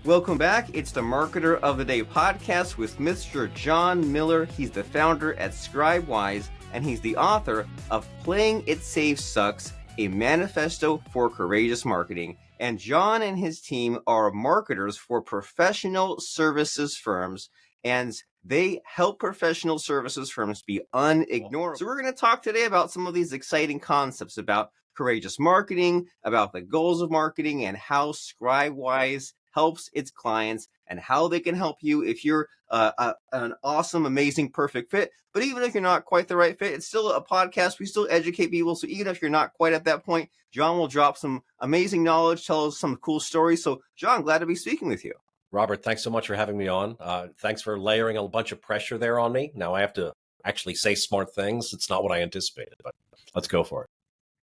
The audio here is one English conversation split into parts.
Welcome back. It's the Marketer of the Day podcast with Mr. John Miller. He's the founder at Scribewise, and he's the author of Playing It Safe Sucks, a manifesto for courageous marketing. And John and his team are marketers for professional services firms, and they help professional services firms be unignorable. So we're going to talk today about some of these exciting concepts about courageous marketing, about the goals of marketing, and how Scribewise helps its clients and how they can help you if you're an awesome, amazing, perfect fit. But even if you're not quite the right fit, it's still a podcast. We still educate people. So even if you're not quite at that point, John will drop some amazing knowledge, tell us some cool stories. So John, glad to be speaking with you. Robert, thanks so much for having me on. Thanks for layering a bunch of pressure there on me. Now I have to actually say smart things. It's not what I anticipated, but let's go for it.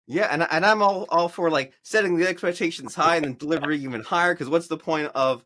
Yeah, and I'm all for like setting the expectations high and then delivering even higher. Because what's the point of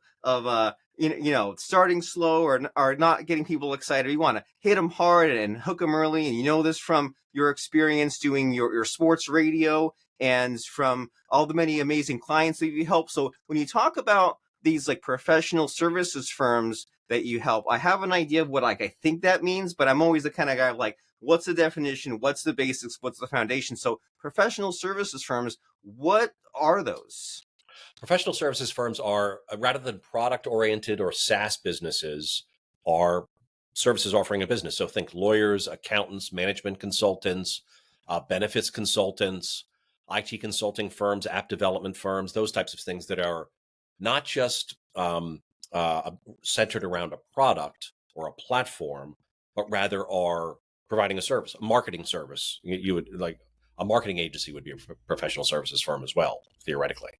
starting slow or not getting people excited? You want to hit them hard and hook them early. And you know this from your experience doing your sports radio and from all the many amazing clients that you help. So when you talk about these like professional services firms that you help, I have an idea of what I think that means, but I'm always the kind of guy like, what's the definition? What's the basics? What's the foundation? So professional services firms, what are those? Professional services firms are, rather than product-oriented or SaaS businesses, are services offering a business. So think lawyers, accountants, management consultants, benefits consultants, IT consulting firms, app development firms, those types of things that are not just centered around a product or a platform, but rather are providing a service, a marketing service. You would like a marketing agency would be a professional services firm as well, theoretically.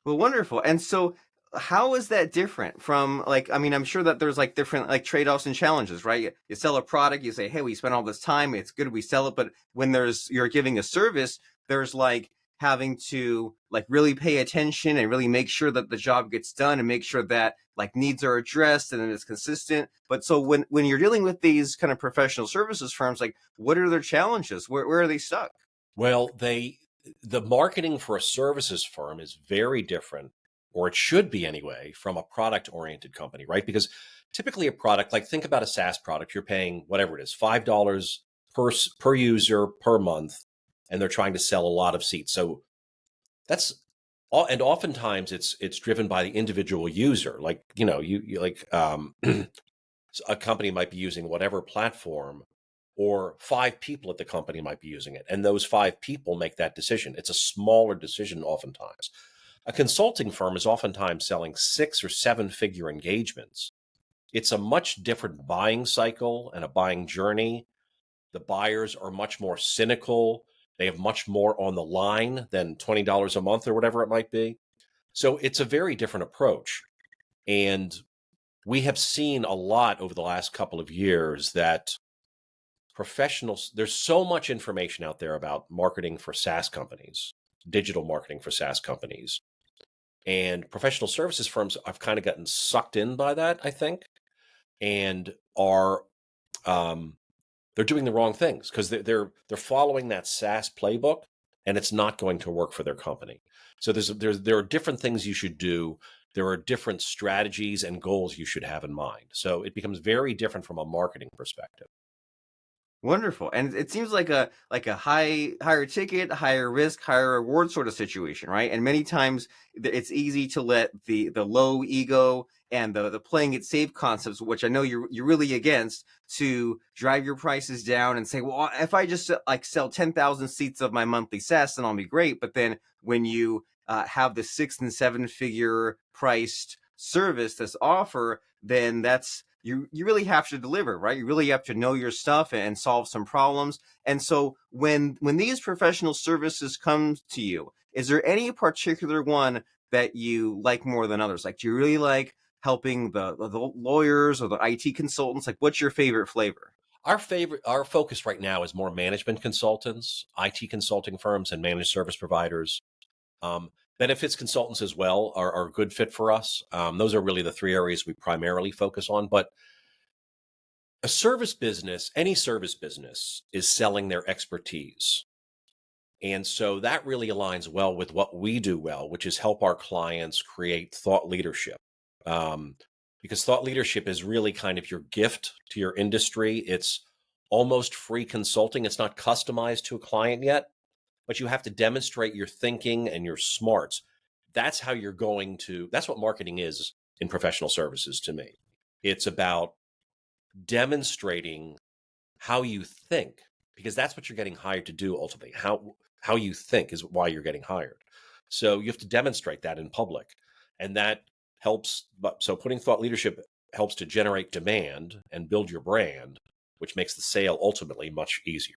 Well, wonderful. And so how is that different from I'm sure that there's like different like trade-offs and challenges, right? You sell a product, you say, hey, we spent all this time, it's good we sell it. But when you're giving a service, there's like having to like really pay attention and really make sure that the job gets done and make sure that like needs are addressed and then it's consistent. But so when you're dealing with these kind of professional services firms, like what are their challenges? Where are they stuck? Well, the marketing for a services firm is very different, or it should be anyway, from a product-oriented company, right? Because typically a product, like think about a SaaS product, you're paying whatever it is, $5 per user per month, and they're trying to sell a lot of seats. So that's all, and oftentimes it's driven by the individual user. Like, a company might be using whatever platform, or 5 people at the company might be using it. And those 5 people make that decision. It's a smaller decision oftentimes. A consulting firm is oftentimes selling 6 or 7-figure engagements. It's a much different buying cycle and a buying journey. The buyers are much more cynical. They have much more on the line than $20 a month or whatever it might be. So it's a very different approach. And we have seen a lot over the last couple of years that professionals, there's so much information out there about marketing for SaaS companies, digital marketing for SaaS companies. And professional services firms have kind of gotten sucked in by that, I think, and are they're doing the wrong things because they're following that SaaS playbook, and it's not going to work for their company. So there are different things you should do. There are different strategies and goals you should have in mind. So it becomes very different from a marketing perspective. Wonderful. And it seems like a higher ticket, higher risk, higher reward sort of situation, right? And many times it's easy to let the low ego and the playing it safe concepts, which I know you're really against, to drive your prices down and say, well, if I just like sell 10,000 seats of my monthly SaaS, then I'll be great. But then when you have the 6 and 7-figure priced service, this offer, then that's you really have to deliver, right? You really have to know your stuff and solve some problems. And so when these professional services come to you, is there any particular one that you like more than others? Like, do you really like helping the lawyers or the IT consultants? Like, what's your favorite flavor? Our focus right now is more management consultants, IT consulting firms, and managed service providers. Benefits consultants as well are a good fit for us. Those are really the 3 areas we primarily focus on. But a service business, any service business, is selling their expertise. And so that really aligns well with what we do well, which is help our clients create thought leadership. Because thought leadership is really kind of your gift to your industry. It's almost free consulting. It's not customized to a client yet, but you have to demonstrate your thinking and your smarts. That's how you're going to, that's what marketing is in professional services to me. It's about demonstrating how you think, because that's what you're getting hired to do ultimately. How you think is why you're getting hired. So you have to demonstrate that in public. And that helps. So putting thought leadership helps to generate demand and build your brand, which makes the sale ultimately much easier.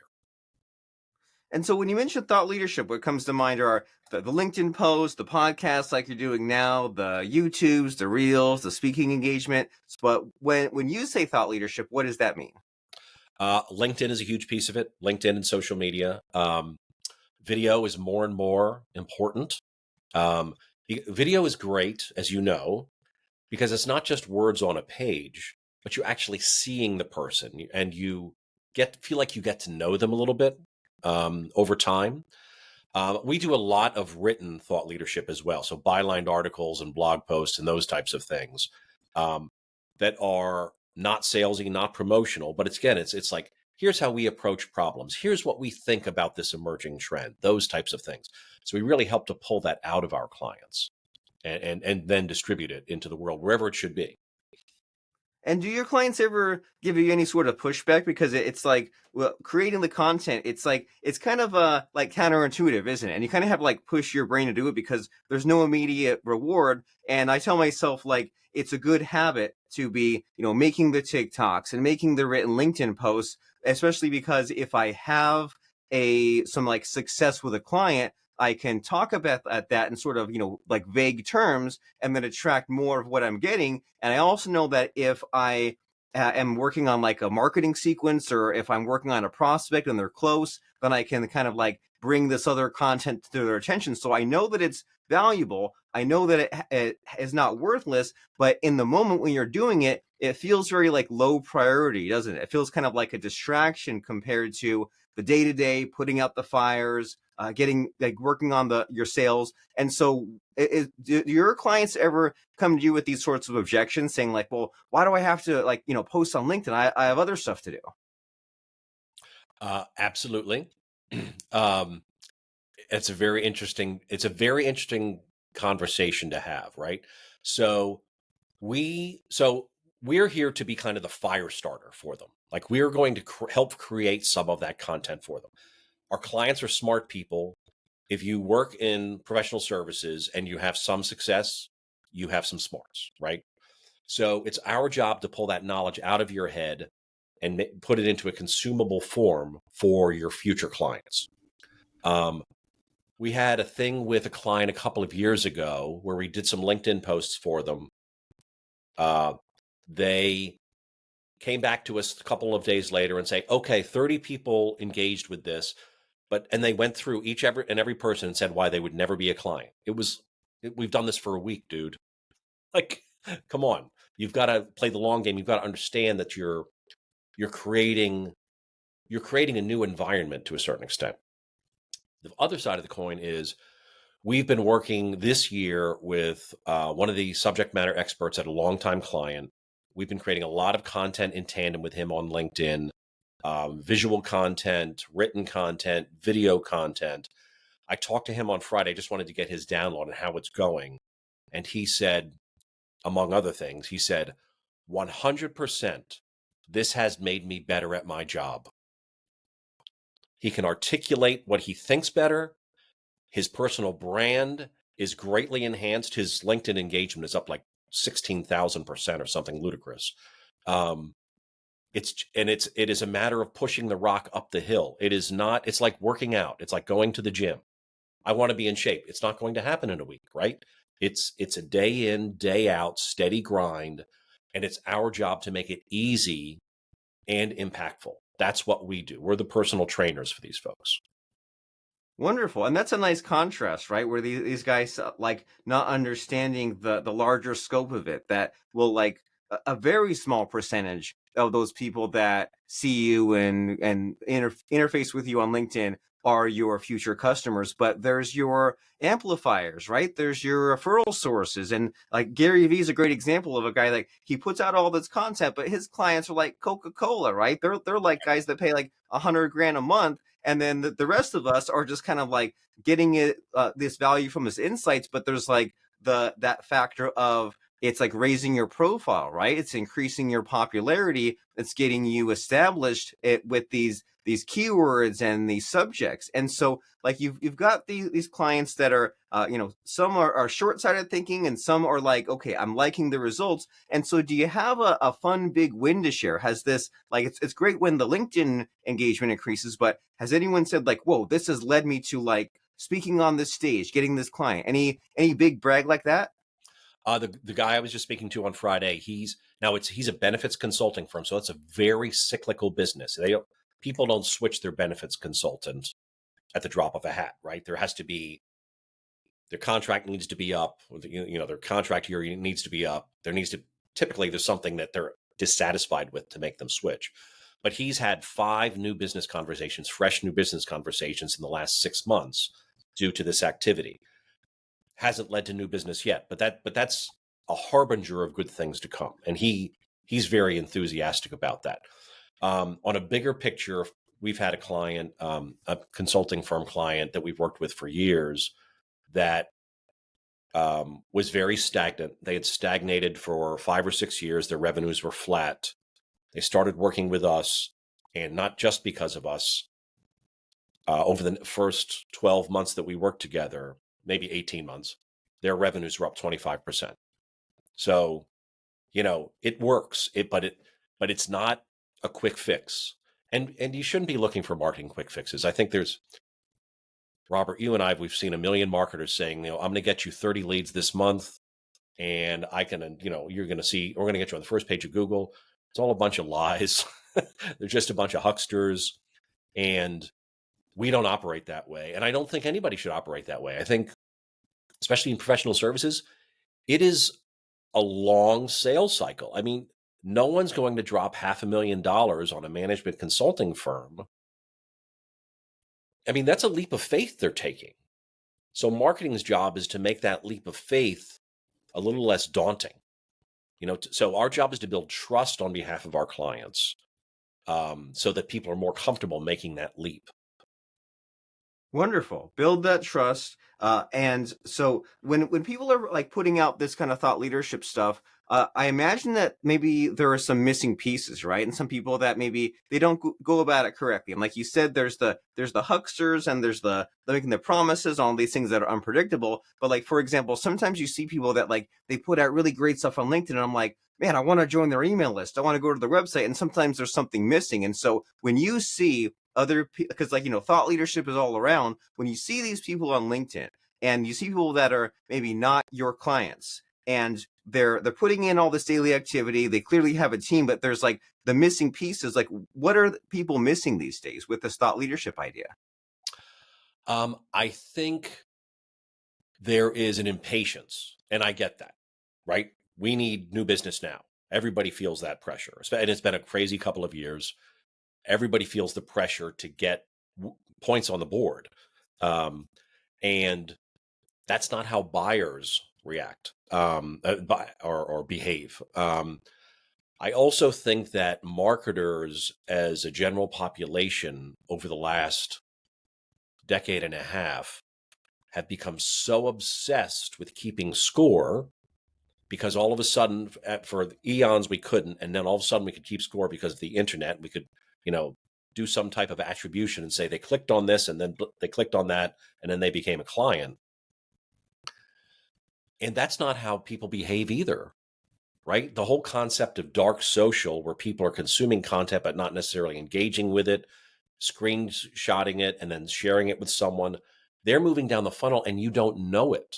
And so when you mention thought leadership, what comes to mind are the LinkedIn posts, the podcasts like you're doing now, the YouTubes, the Reels, the speaking engagement. But when you say thought leadership, what does that mean? LinkedIn is a huge piece of it. LinkedIn and social media. Video is more and more important. Video is great, as you know, because it's not just words on a page, but you're actually seeing the person, and you feel like you get to know them a little bit over time. We do a lot of written thought leadership as well, so bylined articles and blog posts and those types of things that are not salesy, not promotional, but it's like, here's how we approach problems. Here's what we think about this emerging trend, those types of things. So we really help to pull that out of our clients and then distribute it into the world wherever it should be. And do your clients ever give you any sort of pushback? Because it's like, well, creating the content, it's kind of like counterintuitive, isn't it? And you kind of have to like push your brain to do it because there's no immediate reward. And I tell myself like it's a good habit to be, making the TikToks and making the written LinkedIn posts, especially because if I have some like success with a client, I can talk about that in sort of, like vague terms and then attract more of what I'm getting. And I also know that if I am working on like a marketing sequence or if I'm working on a prospect and they're close, then I can kind of like bring this other content to their attention. So I know that it's valuable. I know that it is not worthless, but in the moment when you're doing it, it feels very like low priority, doesn't it? It feels kind of like a distraction compared to the day to day, putting out the fires, getting like working on your sales. And so do your clients ever come to you with these sorts of objections saying like, well, why do I have to like, post on LinkedIn? I have other stuff to do. Absolutely. um, it's a very interesting conversation to have, right? So we're here to be kind of the fire starter for them. Like, we're going to help create some of that content for them. Our clients are smart people. If you work in professional services and you have some success, you have some smarts, right? So it's our job to pull that knowledge out of your head and put it into a consumable form for your future clients. We had a thing with a client a couple of years ago where we did some LinkedIn posts for them. They came back to us a couple of days later and say, okay, 30 people engaged with this, and they went through every person and said why they would never be a client. We've done this for a week, dude. Like, come on. You've got to play the long game. You've got to understand that you're creating a new environment to a certain extent. The other side of the coin is we've been working this year with one of the subject matter experts at a longtime client. We've been creating a lot of content in tandem with him on LinkedIn, visual content, written content, video content. I talked to him on Friday, just wanted to get his download and how it's going. And he said, among other things, 100%, this has made me better at my job. He can articulate what he thinks better. His personal brand is greatly enhanced. His LinkedIn engagement is up like 16,000% or something ludicrous. It is a matter of pushing the rock up the hill. It's like working out. It's like going to the gym. I want to be in shape. It's not going to happen in a week, right? It's a day in, day out, steady grind. And it's our job to make it easy and impactful. That's what we do. We're the personal trainers for these folks. Wonderful. And that's a nice contrast, right? Where these guys like not understanding the larger scope of it, that will like a very small percentage of those people that see you and interface with you on LinkedIn are your future customers, but there's your amplifiers, right? There's your referral sources. And like Gary Vee is a great example of a guy like he puts out all this content, but his clients are like Coca-Cola, right? They're like guys that pay like 100 grand a month. And then the rest of us are just kind of like getting it this value from his insights, but there's like that factor of it's like raising your profile, right? It's increasing your popularity. It's getting you established with these keywords and these subjects. And so like you've got these clients that are some are short-sighted thinking and some are like, okay, I'm liking the results. And so do you have a fun big win to share? Has this like it's great when the LinkedIn engagement increases, but has anyone said like, whoa, this has led me to like speaking on this stage, getting this client? Any big brag like that? The guy I was just speaking to on Friday, he's a benefits consulting firm, so it's a very cyclical business. People don't switch their benefits consultant at the drop of a hat, right? There has to be their contract needs to be up, their contract year needs to be up. Typically there's something that they're dissatisfied with to make them switch. But he's had 5 fresh new business conversations in the last 6 months due to this activity. Hasn't led to new business yet, but that's a harbinger of good things to come. And he's very enthusiastic about that. On a bigger picture, we've had a client, a consulting firm client that we've worked with for years that was very stagnant. They had stagnated for 5 or 6 years. Their revenues were flat. They started working with us, and not just because of us. Over the first 12 months that we worked together, maybe 18 months, their revenues were up 25%. So, it works, but it's not a quick fix. And you shouldn't be looking for marketing quick fixes. I think Robert, you and we've seen a million marketers saying, I'm going to get you 30 leads this month and we're going to get you on the first page of Google. It's all a bunch of lies. They're just a bunch of hucksters. And we don't operate that way. And I don't think anybody should operate that way. I think, especially in professional services, it is a long sales cycle. I mean, no one's going to drop $500,000 on a management consulting firm. I mean, that's a leap of faith they're taking. So marketing's job is to make that leap of faith a little less daunting. So our job is to build trust on behalf of our clients, so that people are more comfortable making that leap. Wonderful. Build that trust. And so when people are like putting out this kind of thought leadership stuff, I imagine that maybe there are some missing pieces, right? And some people that maybe they don't go about it correctly. And like you said, there's the hucksters and there's the making the promises, all these things that are unpredictable. But like, for example, sometimes you see people that like they put out really great stuff on LinkedIn and I'm like, man, I want to join their email list. I want to go to the website. And sometimes there's something missing. And so when you see other people, because like thought leadership is all around, when you see these people on LinkedIn and you see people that are maybe not your clients and they're putting in all this daily activity, they clearly have a team, but there's like the missing pieces. Like, what are people missing these days with this thought leadership idea? I think there is an impatience, and I get that, right? We need new business now. Everybody feels that pressure, and it's been a crazy couple of years. Everybody feels the pressure to get points on the board. And that's not how buyers react or behave. I also think that marketers as a general population over the last decade and a half have become so obsessed with keeping score, because all of a sudden for eons we couldn't, and then all of a sudden we could keep score because of the internet. We could do some type of attribution and say they clicked on this and then they clicked on that and then they became a client. And that's not how people behave either, right? The whole concept of dark social, where people are consuming content but not necessarily engaging with it, screenshotting it and then sharing it with someone, they're moving down the funnel and you don't know it.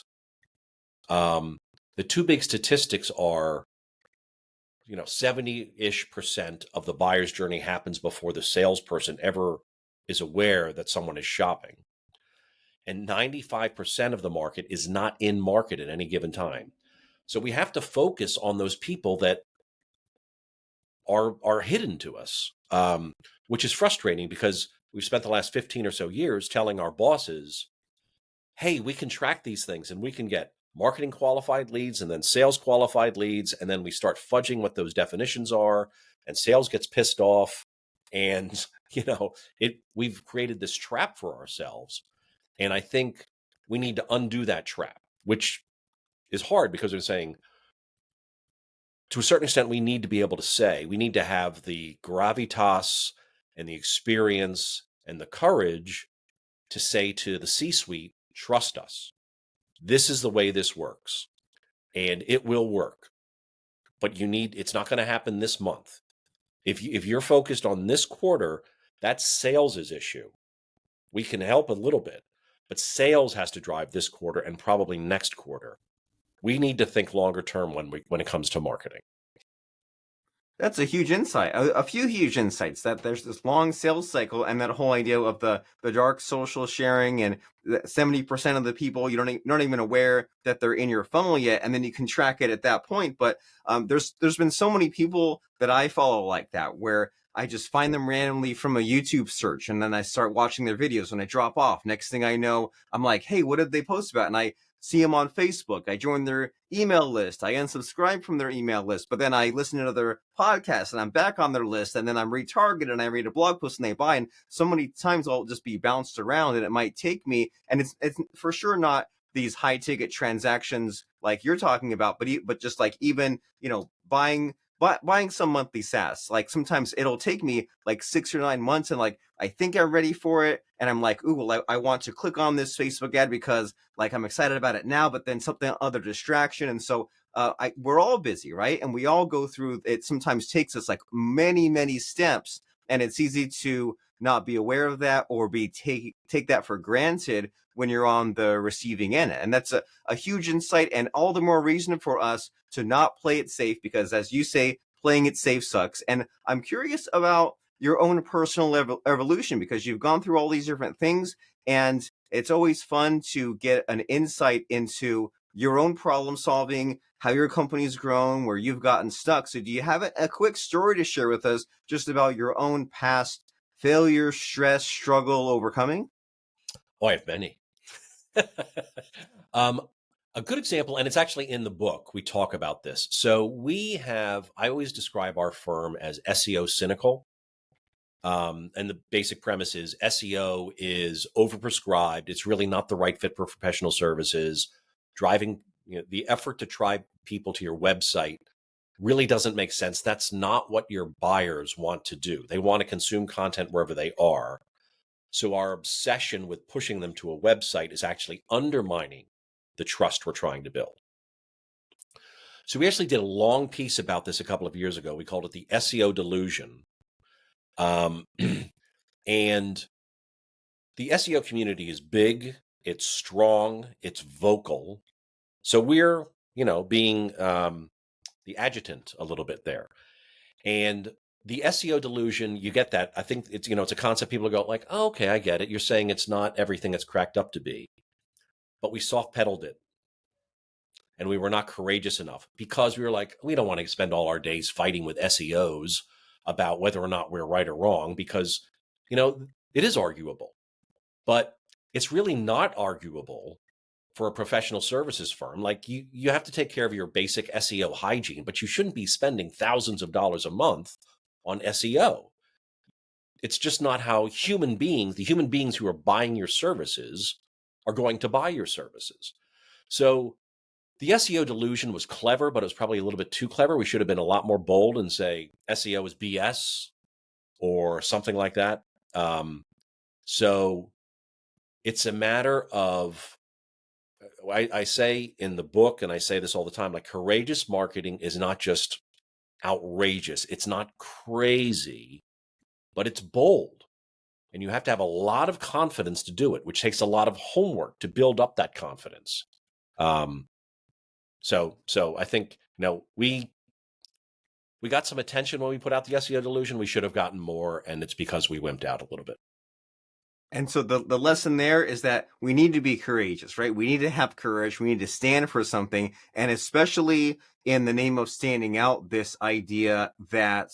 The two big statistics are 70-ish% of the buyer's journey happens before the salesperson ever is aware that someone is shopping. And 95% of the market is not in market at any given time. So we have to focus on those people that are hidden to us, which is frustrating because we've spent the last 15 or so years telling our bosses, hey, we can track these things and we can get marketing qualified leads and then sales qualified leads. And then we start fudging what those definitions are, and sales gets pissed off. And, we've created this trap for ourselves. And I think we need to undo that trap, which is hard because they're saying, to a certain extent, we need to be able to say, we need to have the gravitas and the experience and the courage to say to the C-suite, trust us. This is the way this works, and it will work. But it's not going to happen this month. If you're focused on this quarter, that's sales' issue. We can help a little bit, but sales has to drive this quarter and probably next quarter. We need to think longer term when it comes to marketing. That's a huge insight. A few huge insights, that there's this long sales cycle, and that whole idea of the dark social sharing, and 70% of the people you're not even aware that they're in your funnel yet, and then you can track it at that point. But there's been so many people that I follow like that, where I just find them randomly from a YouTube search, and then I start watching their videos when I drop off. Next thing I know, I'm like, hey, what did they post about? And I see them on Facebook. I join their email list. I unsubscribe from their email list, but then I listen to their podcast and I'm back on their list, and then I'm retargeted and I read a blog post and they buy. And so many times I'll just be bounced around, and it might take me, and it's for sure not these high ticket transactions like you're talking about, but just like even, buying some monthly SaaS. Like sometimes it'll take me like 6 or 9 months, and like I think I'm ready for it, and I'm like, ooh, well, I want to click on this Facebook ad because like I'm excited about it now, but then something other distraction. And so we're all busy, right? And we all go through it. Sometimes takes us like many steps, and it's easy to not be aware of that, or take that for granted when you're on the receiving end. And that's a huge insight, and all the more reason for us to not play it safe, because as you say, playing it safe sucks. And I'm curious about your own personal evolution, because you've gone through all these different things, and it's always fun to get an insight into your own problem solving, how your company's grown, where you've gotten stuck. So do you have a quick story to share with us just about your own past failure, stress, struggle, overcoming? Oh, I have many. A good example, and it's actually in the book, we talk about this. So I always describe our firm as SEO cynical. And the basic premise is SEO is overprescribed. It's really not the right fit for professional services. Driving the effort to drive people to your website really doesn't make sense. That's not what your buyers want to do. They want to consume content wherever they are. So our obsession with pushing them to a website is actually undermining the trust we're trying to build. So we actually did a long piece about this a couple of years ago. We called it the SEO delusion. And the SEO community is big, it's strong, it's vocal. So we're, being the adjutant a little bit there. And the SEO delusion, you get that. I think it's, it's a concept people go like, oh, okay, I get it. You're saying it's not everything it's cracked up to be. But we soft pedaled it. And we were not courageous enough, because we were like, we don't want to spend all our days fighting with SEOs about whether or not we're right or wrong, because, it is arguable. But it's really not arguable for a professional services firm. Like you have to take care of your basic SEO hygiene, but you shouldn't be spending thousands of dollars a month on SEO. It's just not how the human beings who are buying your services are going to buy your services. So the SEO delusion was clever, but it was probably a little bit too clever. We should have been a lot more bold and say SEO is BS or something like that. So it's a matter of, I say in the book, and I say this all the time, like courageous marketing is not just outrageous. It's not crazy, but it's bold. And you have to have a lot of confidence to do it, which takes a lot of homework to build up that confidence. So I think, we got some attention when we put out the SEO delusion. We should have gotten more, and it's because we wimped out a little bit. And so the lesson there is that we need to be courageous, right? We need to have courage. We need to stand for something. And especially in the name of standing out, this idea that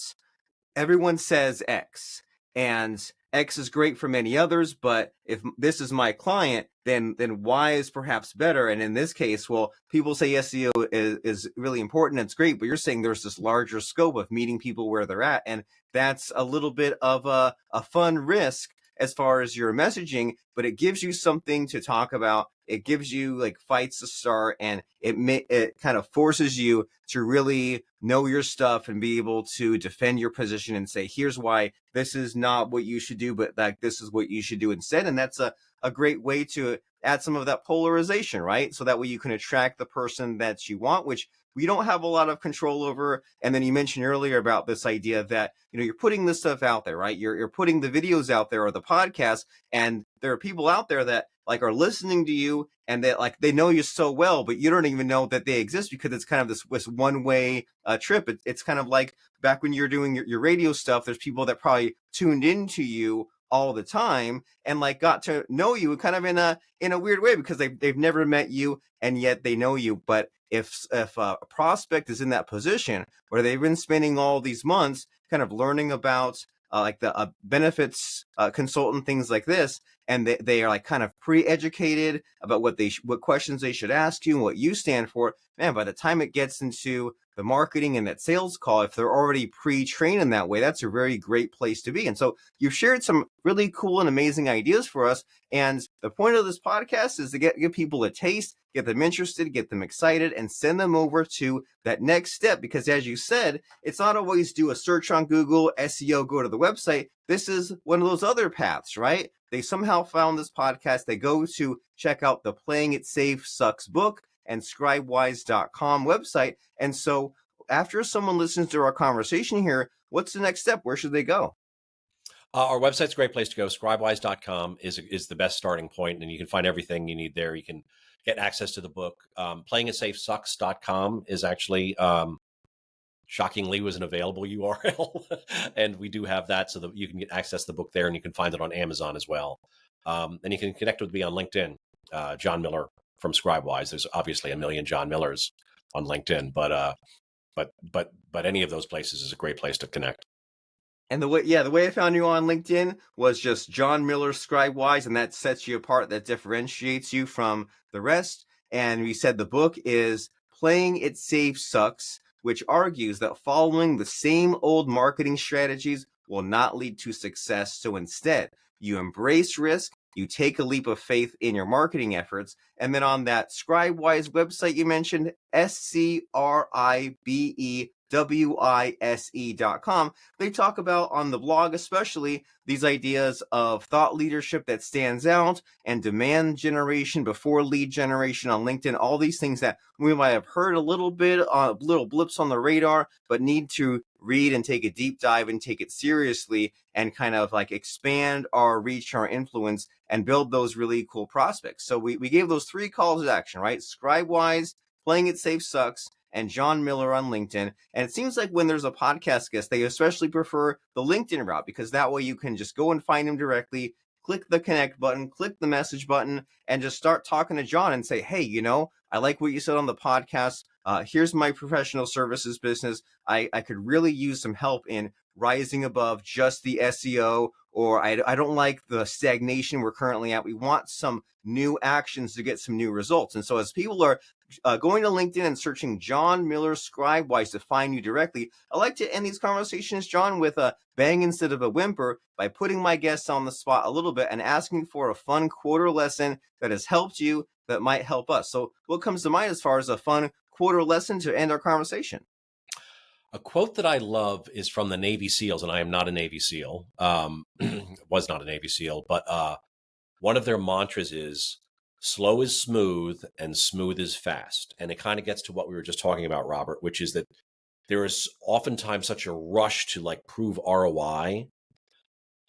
everyone says X, and X is great for many others, but if this is my client, then Y is perhaps better. And in this case, well, people say SEO is really important. It's great, but you're saying there's this larger scope of meeting people where they're at. And that's a little bit of a fun risk as far as your messaging, but it gives you something to talk about. It gives you like fights to start, and it kind of forces you to really know your stuff and be able to defend your position and say, here's why this is not what you should do, but like this is what you should do instead. And that's a great way to add some of that polarization, right? So that way you can attract the person that you want, which we don't have a lot of control over. And then you mentioned earlier about this idea that, you're putting this stuff out there, right? You're putting the videos out there or the podcast, and there are people out there that like are listening to you, and that like they know you so well, but you don't even know that they exist because it's kind of this one way trip. It's kind of like back when you're doing your radio stuff. There's people that probably tuned into you all the time and like got to know you kind of in a weird way because they've never met you and yet they know you. But if a prospect is in that position where they've been spending all these months kind of learning about like the benefits consultant, things like this, and they are like kind of pre-educated about what questions they should ask you and what you stand for, man, by the time it gets into the marketing and that sales call, if they're already pre-trained in that way, that's a very great place to be. And so you've shared some really cool and amazing ideas for us. And the point of this podcast is to give people a taste, get them interested, get them excited, and send them over to that next step. Because as you said, it's not always do a search on Google, SEO, go to the website. This is one of those other paths, right? They somehow found this podcast. They go to check out the Playing It Safe Sucks book and Scribewise.com website. And so after someone listens to our conversation here, what's the next step? Where should they go? Our website's a great place to go. Scribewise.com is the best starting point, and you can find everything you need there. You can get access to the book. Playingitsafesucks.com is actually, shockingly, was an available URL. And we do have that so that you can get access to the book there, and you can find it on Amazon as well. And you can connect with me on LinkedIn, John Miller from Scribewise. There's obviously a million John Millers on LinkedIn, but any of those places is a great place to connect. And the way I found you on LinkedIn was just John Miller Scribewise, and that sets you apart, that differentiates you from the rest. And we said the book is Playing It Safe Sucks, which argues that following the same old marketing strategies will not lead to success. So instead, you embrace risk, you take a leap of faith in your marketing efforts. And then on that Scribewise website you mentioned, SCRIBEWISE.com, they talk about on the blog, especially these ideas of thought leadership that stands out and demand generation before lead generation on LinkedIn, all these things that we might have heard a little bit, little blips on the radar, but need to read and take a deep dive and take it seriously and kind of like expand our reach, our influence, and build those really cool prospects. So we gave those 3 calls to action, right? Scribewise, Playing It Safe Sucks, and John Miller on LinkedIn. And it seems like when there's a podcast guest, they especially prefer the LinkedIn route because that way you can just go and find him directly, click the connect button, click the message button, and just start talking to John and say, hey, I like what you said on the podcast. Here's my professional services business. I could really use some help in rising above just the SEO, or I don't like the stagnation we're currently at. We want some new actions to get some new results. And so as people are going to LinkedIn and searching John Miller Scribewise to find you directly, I like to end these conversations, John, with a bang instead of a whimper by putting my guests on the spot a little bit and asking for a fun quarter lesson that has helped you that might help us. So what comes to mind as far as a fun quarter lesson to end our conversation? A quote that I love is from the Navy SEALs, and I am not a Navy SEAL, was not a Navy SEAL, but one of their mantras is slow is smooth and smooth is fast. And it kind of gets to what we were just talking about, Robert, which is that there is oftentimes such a rush to like prove ROI.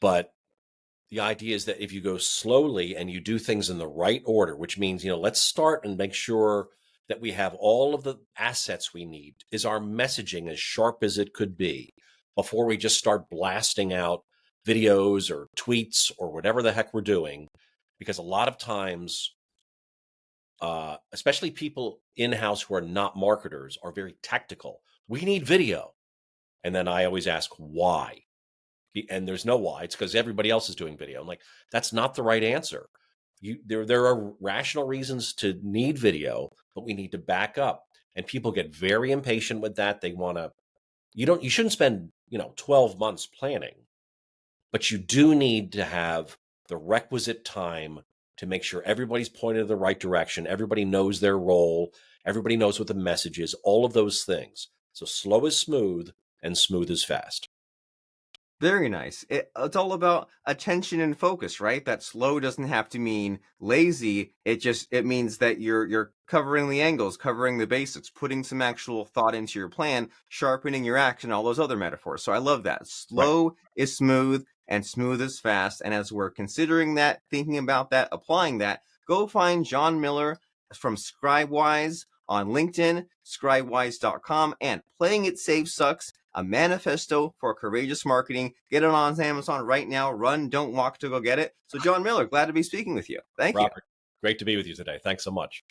But the idea is that if you go slowly and you do things in the right order, which means, let's start and make sure that we have all of the assets we need. Is our messaging as sharp as it could be before we just start blasting out videos or tweets or whatever the heck we're doing? Because a lot of times, especially people in-house who are not marketers, are very tactical. We need video. And then I always ask, why? And there's no why. It's because everybody else is doing video. I'm like, that's not the right answer. There are rational reasons to need video, but we need to back up. And people get very impatient with that. They want to, you shouldn't spend, 12 months planning, but you do need to have the requisite time to make sure everybody's pointed in the right direction. Everybody knows their role. Everybody knows what the message is, all of those things. So slow is smooth and smooth is fast. Very nice. It's all about attention and focus, right? That slow doesn't have to mean lazy. It means that you're covering the angles, covering the basics, putting some actual thought into your plan, sharpening your action, all those other metaphors. So I love that. Right. Slow is smooth and smooth is fast. And as we're considering that, thinking about that, applying that, go find John Miller from Scribewise on LinkedIn, scribewise.com, and Playing It Safe Sucks, a manifesto for courageous marketing. Get it on Amazon right now. Run, don't walk to go get it. So, John Miller, glad to be speaking with you. Thank you. Robert, great to be with you today. Thanks so much.